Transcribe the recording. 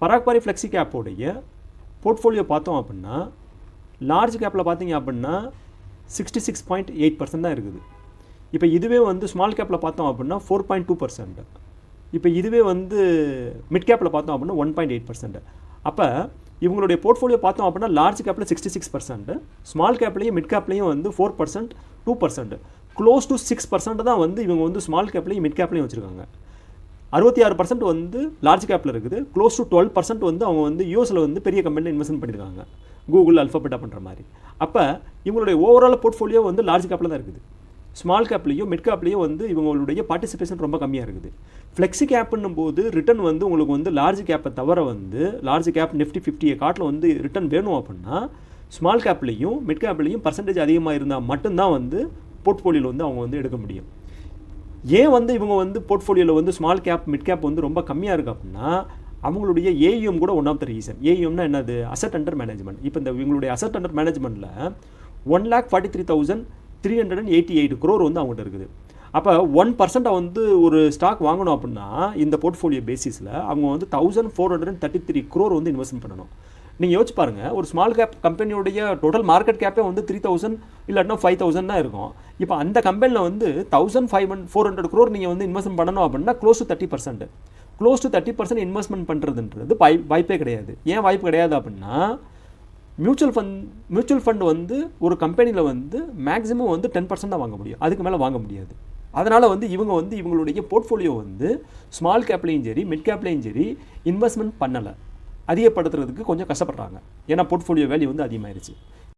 பராக் Pari flexi கேப்போடைய portfolio பார்த்தோம் அப்படின்னா large கேப்பில் பார்த்தீங்க அப்படின்னா 66.8% தான் இருக்குது. இப்போ இதுவே வந்து ஸ்மால் கேப்பில் பார்த்தோம் அப்படின்னா 4.2%. இப்போ இதுவே வந்து மிட் கேப்பில் பார்த்தோம் அப்படின்னா 1.8%. அப்போ இவங்களுடைய போர்ட்ஃபோலியோ பார்த்தோம் அப்படின்னா லார்ஜ் கேப்பில் 66%, ஸ்மால் கேப்லேயும் மிட் கேப்லேயும் வந்து 4%, 2%, க்ளோஸ் டு 6% தான் வந்து இவங்க வந்து ஸ்மால் கேப்லேயும் மிட் கேப்லேயும் வச்சுருக்காங்க. 66% வந்து லார்ஜ் கேப்பில் இருக்குது, க்ளோஸ் டு 12% வந்து அவங்க வந்து யூஎஸில் வந்து பெரிய கம்பெனியில் இன்வெஸ்ட்மெண்ட் பண்ணியிருக்காங்க, கூகுள் அல்ஃபாபெட்டா பண்ணுற மாதிரி. அப்போ இவங்களுடைய ஓவரால் போர்ட்ஃபோலியோ வந்து லார்ஜ் கேப்பில் தான் இருக்குது. ஸ்மால் கேப்லேயும் மிட் கேப்லேயும் வந்து இவங்களுடைய பார்ட்டிசிபேஷன் ரொம்ப கம்மியாக இருக்குது. ஃப்ளெக்ஸி கேப்புன்னும் போது ரிட்டன் வந்து உங்களுக்கு வந்து லார்ஜ் கேப்பை தவிர வந்து லார்ஜ் கேப் நிஃப்டி 50 காட்டில் வந்து ரிட்டன் வேணும் அப்படின்னா ஸ்மால் கேப்லேயும் மிட் கேப்லேயும் பர்சன்டேஜ் அதிகமாக இருந்தால் மட்டும்தான் வந்து போர்ட்ஃபோலியோவில் வந்து அவங்க வந்து எடுக்க முடியும். ஏன் வந்து இவங்க வந்து போர்ட்ஃபோலியோவில் வந்து ஸ்மால் கேப் மிட் கேப் வந்து ரொம்ப கம்மியாக இருக்குது அப்படின்னா அவங்களுடைய ஏயுஎம் கூட ஒன் ஆஃப் த ரீசன். ஏயுஎம்னா என்னது? Asset under management. இப்போ இந்த இவங்களுடைய அசட் அண்டர் மேனேஜ்மெண்ட்டில் 1,43,388 crore வந்து அவங்ககிட்ட இருக்குது. அப்போ 1% வந்து ஒரு ஸ்டாக் வாங்கணும் அப்படின்னா இந்த போர்ட்ஃபோலியோ பேசிஸில் அவங்க வந்து 1,433 crore வந்து இன்வெஸ்ட்மெண்ட் பண்ணணும். நீங்கள் யோசிச்சு பாருங்கள், ஒரு ஸ்மால் கேப் கம்பெனியோடைய டோட்டல் மார்க்கெட் கேப்பே வந்து 3,000 இல்லாட்டினா 5,000 தான் இருக்கும். இப்போ அந்த கம்பெனியில் வந்து 1,400 crore நீங்கள் வந்து இன்வெஸ்ட்மெண்ட் பண்ணணும் அப்படின்னா close to 30%. Close to 30% investment பண்ணுறதுன்றது வாய்ப்பே கிடையாது. ஏன் வாய்ப்பு கிடையாது அப்படின்னா மியூச்சுவல் ஃபண்ட் வந்து ஒரு கம்பெனியில் வந்து மேக்ஸிமம் வந்து 10% தான் வாங்க முடியும், அதுக்கு மேலே வாங்க முடியாது. அதனால் வந்து இவங்க வந்து இவங்களுடைய போர்ட்ஃபோலியோ வந்து ஸ்மால் கேப்லேயும் சரி மிட் கேப்லேயும் சரி இன்வெஸ்ட்மெண்ட் பண்ணலை, அதிகப்படுத்துறதுக்கு கொஞ்சம் கஷ்டப்படுறாங்க. ஏன்னா போர்ட்ஃபோலியோ வேல்யூ வந்து அதிகமாகிடுச்சு.